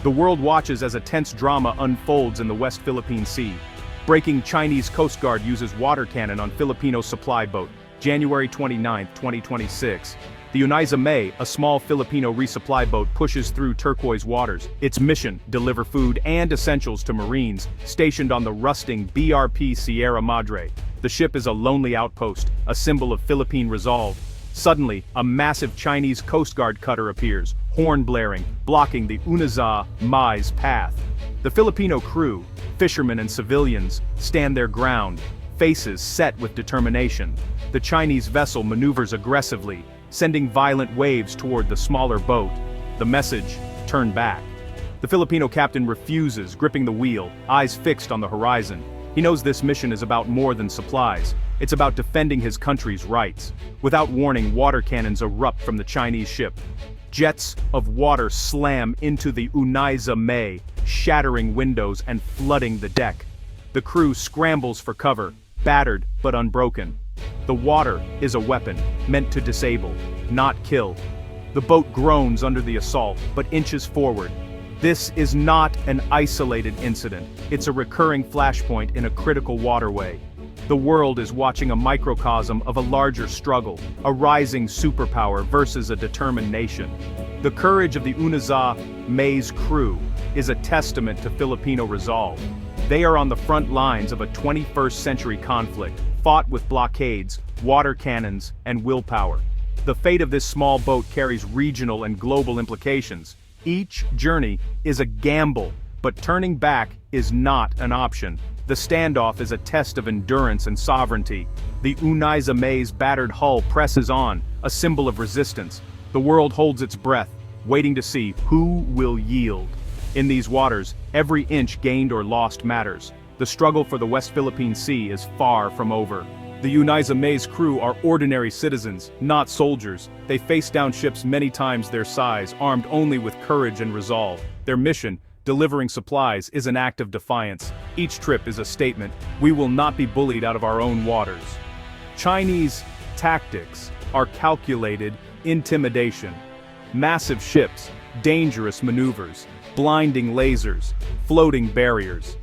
The world watches as a tense drama unfolds in the West Philippine Sea. Breaking Chinese Coast Guard uses water cannon on Filipino supply boat, January 29, 2026. The Uniza May, a small Filipino resupply boat, pushes through turquoise waters. Its mission: deliver food and essentials to Marines stationed on the rusting BRP Sierra Madre. The ship is a lonely outpost, a symbol of Philippine resolve. Suddenly, a massive Chinese Coast Guard cutter appears, horn blaring, blocking the Uniza May's path. The Filipino crew, fishermen and civilians, stand their ground, faces set with determination. The Chinese vessel maneuvers aggressively, sending violent waves toward the smaller boat. The message: turn back. The Filipino captain refuses, gripping the wheel, eyes fixed on the horizon. He knows this mission is about more than supplies. It's about defending his country's rights. Without warning, water cannons erupt from the Chinese ship. Jets of water slam into the Uniza May, shattering windows and flooding the deck. The crew scrambles for cover, battered but unbroken. The water is a weapon, meant to disable, not kill. The boat groans under the assault, but inches forward. This is not an isolated incident. It's a recurring flashpoint in a critical waterway. The world is watching a microcosm of a larger struggle, a rising superpower versus a determined nation. The courage of the Uniza May's crew is a testament to Filipino resolve. They are on the front lines of a 21st century conflict, fought with blockades, water cannons, and willpower. The fate of this small boat carries regional and global implications. Each journey is a gamble, but turning back is not an option. The standoff is a test of endurance and sovereignty. The Uniza May's battered hull presses on, a symbol of resistance. The world holds its breath, waiting to see who will yield. In these waters, every inch gained or lost matters. The struggle for the West Philippine Sea is far from over. The Uniza May's crew are ordinary citizens, not soldiers. They face down ships many times their size, armed only with courage and resolve. Their mission, delivering supplies, is an act of defiance. Each trip is a statement: we will not be bullied out of our own waters. Chinese tactics are calculated intimidation. Massive ships, dangerous maneuvers, blinding lasers, floating barriers.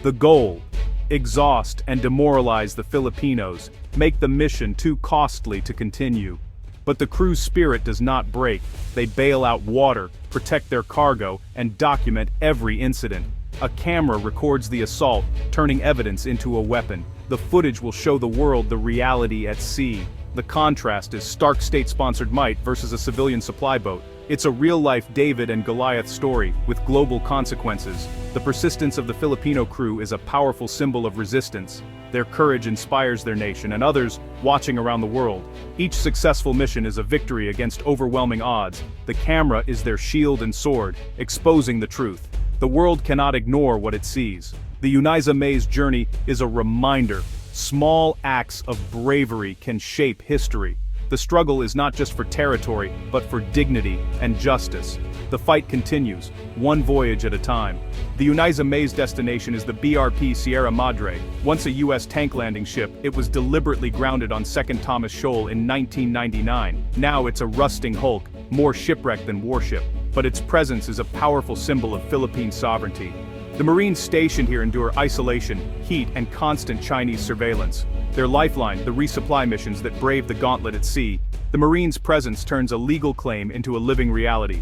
The goal: exhaust and demoralize the Filipinos, make the mission too costly to continue. But the crew's spirit does not break. They bail out water, protect their cargo, and document every incident. A camera records the assault, turning evidence into a weapon. The footage will show the world the reality at sea. The contrast is stark state-sponsored might versus a civilian supply boat. It's a real-life David and Goliath story, with global consequences. The persistence of the Filipino crew is a powerful symbol of resistance. Their courage inspires their nation and others watching around the world. Each successful mission is a victory against overwhelming odds. The camera is their shield and sword, exposing the truth. The world cannot ignore what it sees. The Uniza May's journey is a reminder: small acts of bravery can shape history. The struggle is not just for territory, but for dignity and justice. The fight continues, one voyage at a time. The Uniza May's destination is the BRP Sierra Madre. Once a U.S. tank landing ship, it was deliberately grounded on 2nd Thomas Shoal in 1999. Now it's a rusting hulk, more shipwreck than warship, but its presence is a powerful symbol of Philippine sovereignty. The Marines stationed here endure isolation, heat, and constant Chinese surveillance. Their lifeline, the resupply missions that brave the gauntlet at sea. The Marines' presence turns a legal claim into a living reality.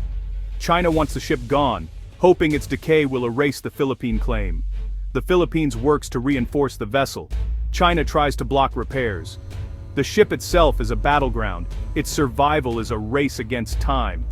China wants the ship gone, hoping its decay will erase the Philippine claim. The Philippines works to reinforce the vessel. China tries to block repairs. The ship itself is a battleground. Its survival is a race against time.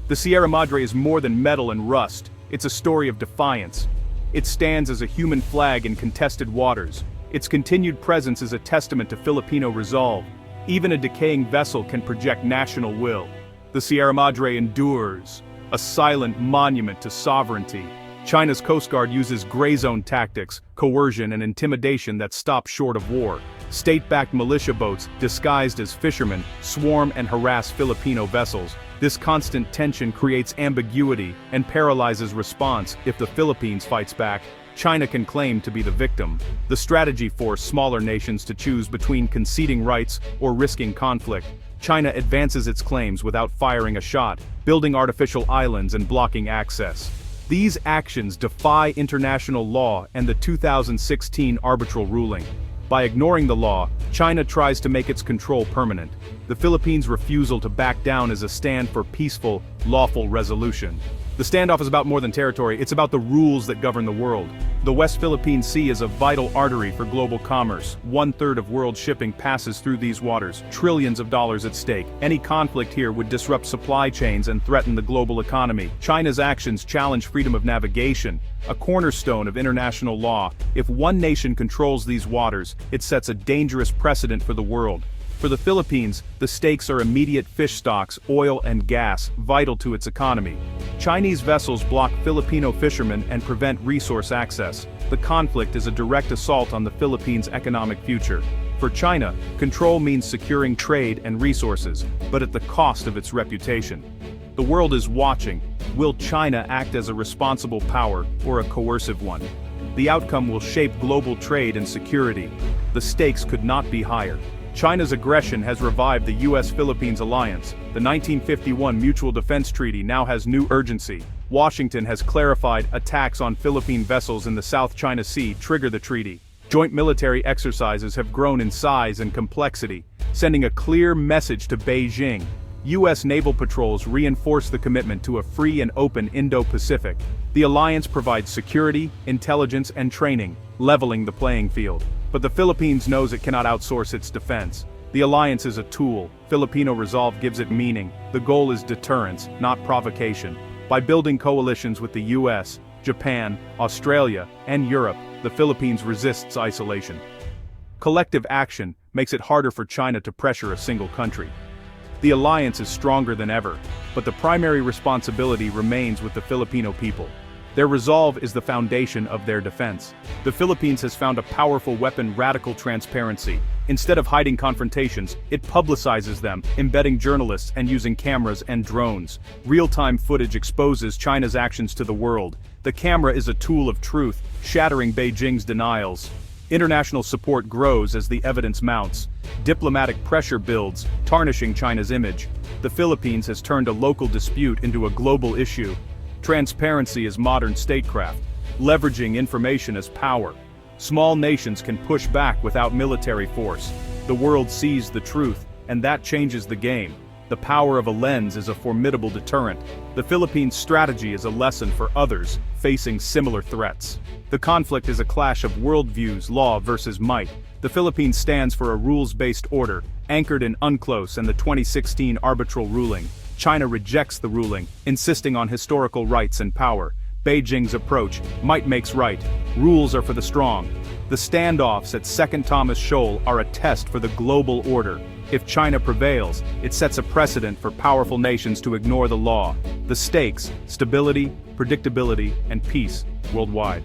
The Sierra Madre is more than metal and rust. It's a story of defiance. It stands as a human flag in contested waters. Its continued presence is a testament to Filipino resolve. Even a decaying vessel can project national will. The Sierra Madre endures, a silent monument to sovereignty. China's Coast Guard uses gray zone tactics, coercion, and intimidation that stop short of war. State-backed militia boats, disguised as fishermen, swarm and harass Filipino vessels. This constant tension creates ambiguity and paralyzes response. If the Philippines fights back, China can claim to be the victim. The strategy forces smaller nations to choose between conceding rights or risking conflict. China advances its claims without firing a shot, building artificial islands and blocking access. These actions defy international law and the 2016 arbitral ruling. By ignoring the law, China tries to make its control permanent. The Philippines' refusal to back down is a stand for peaceful, lawful resolution. The standoff is about more than territory, it's about the rules that govern the world. The West Philippine Sea is a vital artery for global commerce. 1/3 of world shipping passes through these waters, trillions of dollars at stake. Any conflict here would disrupt supply chains and threaten the global economy. China's actions challenge freedom of navigation, a cornerstone of international law. If one nation controls these waters, it sets a dangerous precedent for the world. For the Philippines, the stakes are immediate fish stocks, oil and gas, vital to its economy. Chinese vessels block Filipino fishermen and prevent resource access. The conflict is a direct assault on the Philippines' economic future. For China, control means securing trade and resources, but at the cost of its reputation. The world is watching. Will China act as a responsible power or a coercive one? The outcome will shape global trade and security. The stakes could not be higher. China's aggression has revived the U.S.-Philippines alliance. The 1951 Mutual Defense Treaty now has new urgency. Washington has clarified attacks on Philippine vessels in the South China Sea trigger the treaty. Joint military exercises have grown in size and complexity, sending a clear message to Beijing. U.S. naval patrols reinforce the commitment to a free and open Indo-Pacific. The alliance provides security, intelligence, and training, leveling the playing field. But the Philippines knows it cannot outsource its defense. The alliance is a tool. Filipino resolve gives it meaning. The goal is deterrence, not provocation. By building coalitions with the US, Japan, Australia, and Europe, the Philippines resists isolation. Collective action makes it harder for China to pressure a single country. The alliance is stronger than ever, but the primary responsibility remains with the Filipino people. Their resolve is the foundation of their defense. The Philippines has found a powerful weapon: radical transparency. Instead of hiding confrontations, it publicizes them, embedding journalists and using cameras and drones. Real-time footage exposes China's actions to the world. The camera is a tool of truth, shattering Beijing's denials. International support grows as the evidence mounts. Diplomatic pressure builds, tarnishing China's image. The Philippines has turned a local dispute into a global issue. Transparency is modern statecraft, leveraging information as power. Small nations can push back without military force. The world sees the truth, and that changes the game. The power of a lens is a formidable deterrent. The Philippines' strategy is a lesson for others facing similar threats. The conflict is a clash of worldviews, law versus might. The Philippines stands for a rules-based order, anchored in UNCLOS and the 2016 arbitral ruling. China rejects the ruling, insisting on historical rights and power. Beijing's approach: might makes right. Rules are for the strong. The standoffs at 2nd Thomas Shoal are a test for the global order. If China prevails, it sets a precedent for powerful nations to ignore the law. The stakes: stability, predictability, and peace worldwide.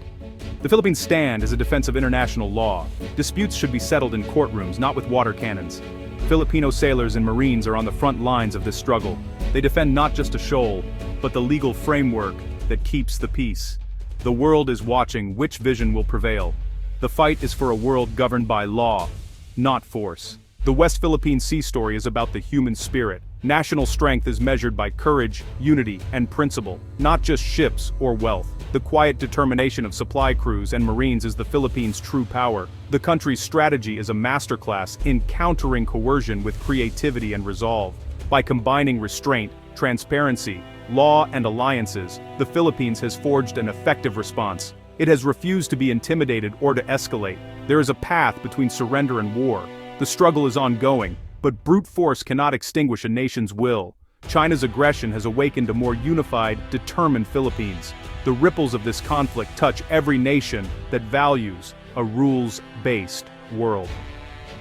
The Philippines' stand is a defense of international law. Disputes should be settled in courtrooms, not with water cannons. Filipino sailors and Marines are on the front lines of this struggle. They defend not just a shoal, but the legal framework that keeps the peace. The world is watching which vision will prevail. The fight is for a world governed by law, not force. The West Philippine Sea story is about the human spirit. National strength is measured by courage, unity, and principle, not just ships or wealth. The quiet determination of supply crews and Marines is the Philippines' true power. The country's strategy is a masterclass in countering coercion with creativity and resolve. By combining restraint, transparency, law, and alliances, the Philippines has forged an effective response. It has refused to be intimidated or to escalate. There is a path between surrender and war. The struggle is ongoing, but brute force cannot extinguish a nation's will. China's aggression has awakened a more unified, determined Philippines. The ripples of this conflict touch every nation that values a rules-based world.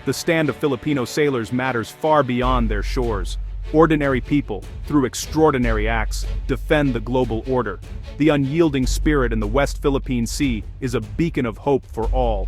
The stand of Filipino sailors matters far beyond their shores. Ordinary people, through extraordinary acts, defend the global order. The unyielding spirit in the West Philippine Sea is a beacon of hope for all.